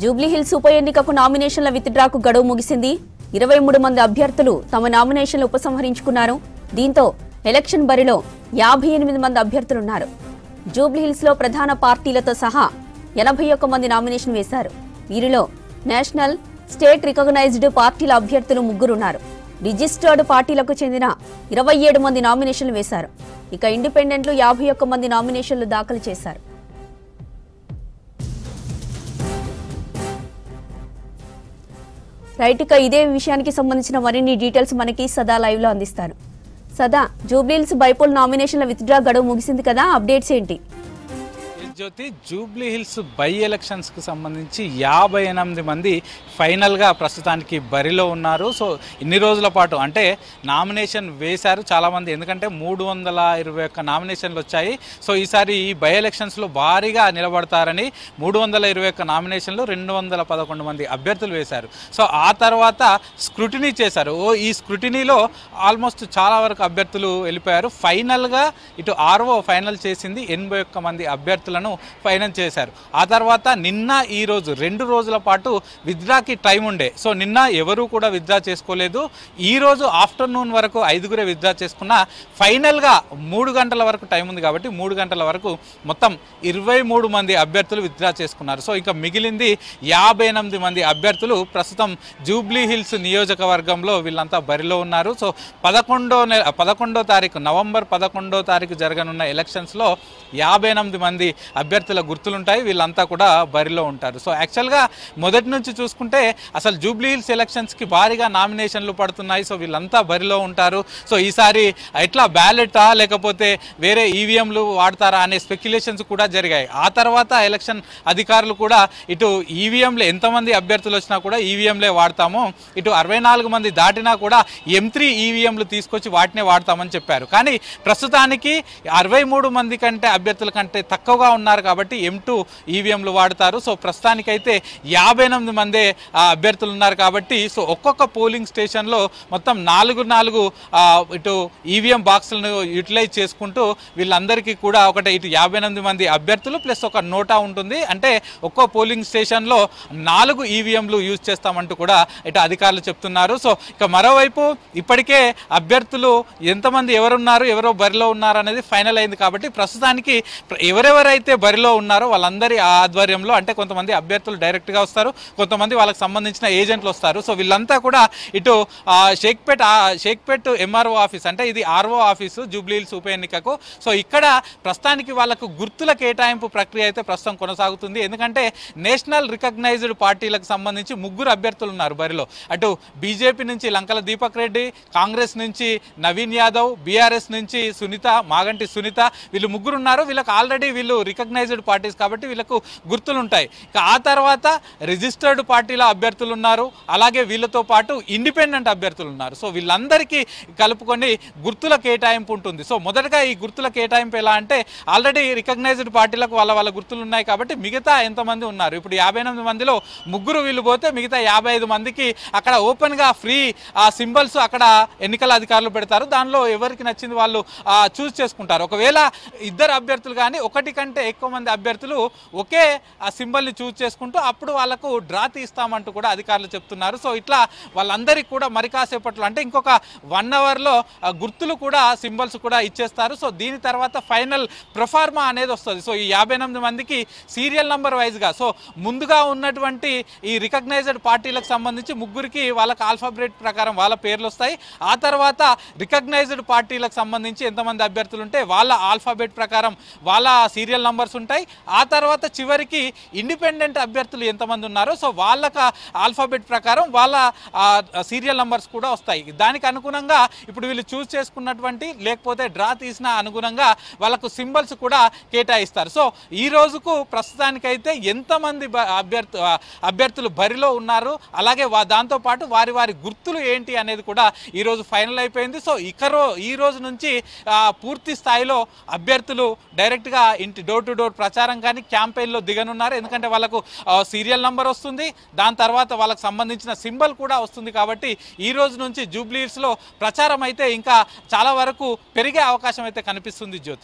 Jubilee hills ఉప ఎన్నికకు నామినేషన్ల విత్డ్రాకు గడువు ముగిసింది. 23 మంది అభ్యర్థులు తమ నామినేషన్లు ఉపసంహరించుకున్నారు. దీంతో ఎలక్షన్ బరిలో 58 మంది అభ్యర్థులున్నారు. జూబ్లీ హిల్స్ లో ప్రధాన పార్టీలతో సహా 81 మంది నామినేషన్ వేశారు. వీరిలో నేషనల్, స్టేట్ రికగ్నైజ్డ్ పార్టీల అభ్యర్థులు 3 ఉన్నారు. రిజిస్టర్డ్ పార్టీలకు చెందిన 27 మంది నామినేషన్లు వేశారు. ఇక ఇండిపెండెంట్లు 51 మంది నామినేషన్లు దాఖలు చేశారు. రైట్, ఇక ఇదే విషయానికి సంబంధించిన మరిన్ని డీటెయిల్స్ మనకి సదా లైవ్ లో అందిస్తారు. సదా, జూబ్లీ హిల్స్ బైపోల్ నామినేషన్ల విత్డ్రా గడువు ముగిసింది కదా, అప్డేట్స్ ఏంటి? జ్యోతి, జూబ్లీ హిల్స్ బై ఎలక్షన్స్కి సంబంధించి 58 మంది ఫైనల్గా ప్రస్తుతానికి బరిలో ఉన్నారు. సో ఇన్ని రోజుల పాటు అంటే నామినేషన్ వేశారు చాలామంది, ఎందుకంటే 321 నామినేషన్లు వచ్చాయి. సో ఈసారి ఈ బై ఎలక్షన్స్లో భారీగా నిలబడతారని 321 నామినేషన్లు 211 మంది అభ్యర్థులు వేశారు. సో ఆ తర్వాత స్క్రూటినీ చేశారు. ఈ స్క్రూటినీలో ఆల్మోస్ట్ చాలా వరకు అభ్యర్థులు వెళ్ళిపోయారు. ఫైనల్గా ఇటు ఆర్ఓ ఫైనల్ చేసింది 81 మంది అభ్యర్థులను ఫైనల్ చేశారు. ఆ తర్వాత నిన్న ఈ రోజు 2 రోజుల పాటు విత్డ్రాకి టైం ఉండే. సో నిన్న ఎవరు కూడా విత్డ్రా చేసుకోలేదు. ఈ రోజు ఆఫ్టర్నూన్ వరకు 5గురే విత్డ్రా చేసుకున్న. ఫైనల్గా 3 గంటల వరకు టైం ఉంది కాబట్టి 3 గంటల వరకు మొత్తం 23 మంది అభ్యర్థులు విత్డ్రా చేసుకున్నారు. సో ఇంకా మిగిలింది 58 మంది అభ్యర్థులు ప్రస్తుతం జూబ్లీ హిల్స్ నియోజకవర్గంలో వీళ్ళంతా బరిలో ఉన్నారు. సో 11వ తారీఖు నవంబర్ 11వ తారీఖు జరగనున్న ఎలక్షన్స్లో 58 మంది అభ్యర్థుల గుర్తులుంటాయి. వీళ్ళంతా కూడా బరిలో ఉంటారు. సో యాక్చువల్గా మొదటి నుంచి చూసుకుంటే అసలు జూబ్లీ హిల్స్ ఎలక్షన్స్కి భారీగా నామినేషన్లు పడుతున్నాయి. సో వీళ్ళంతా బరిలో ఉంటారు. సో ఈసారి ఎట్లా బ్యాలెటా లేకపోతే వేరే ఈవీఎంలు వాడతారా అనే స్పెక్యులేషన్స్ కూడా జరిగాయి. ఆ తర్వాత ఎలక్షన్ అధికారులు కూడా ఇటు ఈవీఎంలు ఎంతమంది అభ్యర్థులు వచ్చినా కూడా ఈవీఎంలే వాడతాము, ఇటు 64 మంది దాటినా కూడా M3 ఈవీఎంలు తీసుకొచ్చి వాటినే వాడతామని చెప్పారు. కానీ ప్రస్తుతానికి 63 మంది కంటే అభ్యర్థుల కంటే తక్కువగా ఉన్నారు కాబట్టి M2 ఈవీఎంలు వాడతారు. సో ప్రస్తుతానికైతే 58 మందే అభ్యర్థులు ఉన్నారు కాబట్టి సో ఒక్కొక్క పోలింగ్ స్టేషన్లో మొత్తం 4 ఇటు ఈవీఎం బాక్సులను యూటిలైజ్ చేసుకుంటూ వీళ్ళందరికీ కూడా ఇటు 58 మంది అభ్యర్థులు ప్లస్ ఒక నోటా ఉంటుంది. అంటే ఒక్కో పోలింగ్ స్టేషన్లో 4 ఈవీఎంలు యూజ్ చేస్తామంటూ కూడా ఇటు అధికారులు చెప్తున్నారు. సో ఇక మరోవైపు ఇప్పటికే అభ్యర్థులు ఎంతమంది ఎవరున్నారు, ఎవరో బరిలో ఉన్నారు అనేది ఫైనల్ అయింది కాబట్టి ప్రస్తుతానికి ఎవరెవరైతే బరిలో ఉన్నారో వాళ్ళందరి ఆధ్వర్యంలో అంటే కొంతమంది అభ్యర్థులు డైరెక్ట్గా వస్తారు, కొంతమంది వాళ్ళకి సంబంధించిన ఏజెంట్లు వస్తారు. సో వీళ్ళంతా కూడా ఇటు షేక్పేట్ ఎంఆర్ఓ ఆఫీస్ అంటే ఇది ఆర్ఓ ఆఫీసు జూబ్లీ హిల్స్ ఉప ఎన్నికకు. సో ఇక్కడ ప్రస్తుతానికి వాళ్ళకు గుర్తుల కేటాయింపు ప్రక్రియ అయితే ప్రస్తుతం కొనసాగుతుంది. ఎందుకంటే నేషనల్ రికగ్నైజ్డ్ పార్టీలకు సంబంధించి 3 అభ్యర్థులు ఉన్నారు బరిలో. అటు బీజేపీ నుంచి లంకల దీపక్ రెడ్డి, కాంగ్రెస్ నుంచి నవీన్ యాదవ్, బీఆర్ఎస్ నుంచి మాగంటి సునీత, వీళ్ళు 3 ఉన్నారు. వీళ్ళకి ఆల్రెడీ వీళ్ళు రికగ్నైజ్డ్ పార్టీస్ కాబట్టి వీళ్ళకు గుర్తులు ఉంటాయి. ఇక ఆ తర్వాత రిజిస్టర్డ్ పార్టీల అభ్యర్థులు ఉన్నారు, అలాగే వీళ్ళతో పాటు ఇండిపెండెంట్ అభ్యర్థులు ఉన్నారు. సో వీళ్ళందరికీ కలుపుకొని గుర్తుల కేటాయింపు ఉంటుంది. సో మొదటగా ఈ గుర్తుల కేటాయింపు ఎలా అంటే ఆల్రెడీ రికగ్నైజ్డ్ పార్టీలకు వాళ్ళ గుర్తులు ఉన్నాయి కాబట్టి మిగతా ఎంతమంది ఉన్నారు, ఇప్పుడు 58 మందిలో 3 వీళ్ళు పోతే మిగతా 55 మందికి అక్కడ ఓపెన్గా ఫ్రీ సింబల్స్ అక్కడ ఎన్నికల అధికారులు పెడతారు. దానిలో ఎవరికి నచ్చింది వాళ్ళు చూస్ చేసుకుంటారు. ఒకవేళ 2 అభ్యర్థులు కానీ 1 కంటే ఎక్కువ మంది అభ్యర్థులు ఒకే ఆ సింబల్ని చూస్ చేసుకుంటూ అప్పుడు వాళ్ళకు డ్రా తీస్తామంటూ కూడా అధికారులు చెప్తున్నారు. సో ఇట్లా వాళ్ళందరికీ కూడా మరి కాసేపట్లో అంటే ఇంకొక 1 అవర్లో గుర్తులు కూడా సింబల్స్ కూడా ఇచ్చేస్తారు. సో దీని తర్వాత ఫైనల్ ప్రొఫార్మా అనేది వస్తుంది. సో ఈ 58 మందికి సీరియల్ నెంబర్ వైజ్గా సో ముందుగా ఉన్నటువంటి ఈ రికగ్నైజ్డ్ పార్టీలకు సంబంధించి 3కి వాళ్ళకి ఆల్ఫాబెట్ ప్రకారం వాళ్ళ పేర్లు వస్తాయి. ఆ తర్వాత రికగ్నైజ్డ్ పార్టీలకు సంబంధించి ఎంతమంది అభ్యర్థులు ఉంటే వాళ్ళ ఆల్ఫాబెట్ ప్రకారం వాళ్ళ సీరియల్ నంబర్స్ ఉంటాయి. ఆ తర్వాత చివరికి ఇండిపెండెంట్ అభ్యర్థులు ఎంతమంది ఉన్నారో సో వాళ్ళకి ఆల్ఫాబెట్ ప్రకారం వాళ్ళ సీరియల్ నంబర్స్ కూడా వస్తాయి. దానికి అనుగుణంగా ఇప్పుడు వీళ్ళు చూస్ చేసుకున్నటువంటి లేకపోతే డ్రా తీసిన అనుగుణంగా వాళ్ళకు సింబల్స్ కూడా కేటాయిస్తారు. సో ఈ రోజుకు ప్రస్తుతానికైతే ఎంతమంది అభ్యర్థులు బరిలో ఉన్నారు, అలాగే దాంతోపాటు వారి గుర్తులు ఏంటి అనేది కూడా ఈరోజు ఫైనల్ అయిపోయింది. సో ఈ రోజు నుంచి పూర్తి స్థాయిలో అభ్యర్థులు డైరెక్ట్గా ఇంటి డోర్ టు డోర్ ప్రచారం కానీ క్యాంపెయిన్లో దిగనున్నారు. ఎందుకంటే వాళ్ళకు సీరియల్ నంబర్ వస్తుంది, దాని తర్వాత వాళ్ళకు సంబంధించిన సింబల్ కూడా వస్తుంది. కాబట్టి ఈ రోజు నుంచి జూబ్లీ హిల్స్లో ప్రచారం అయితే ఇంకా చాలా వరకు పెరిగే అవకాశం అయితే కనిపిస్తుంది జ్యోతి.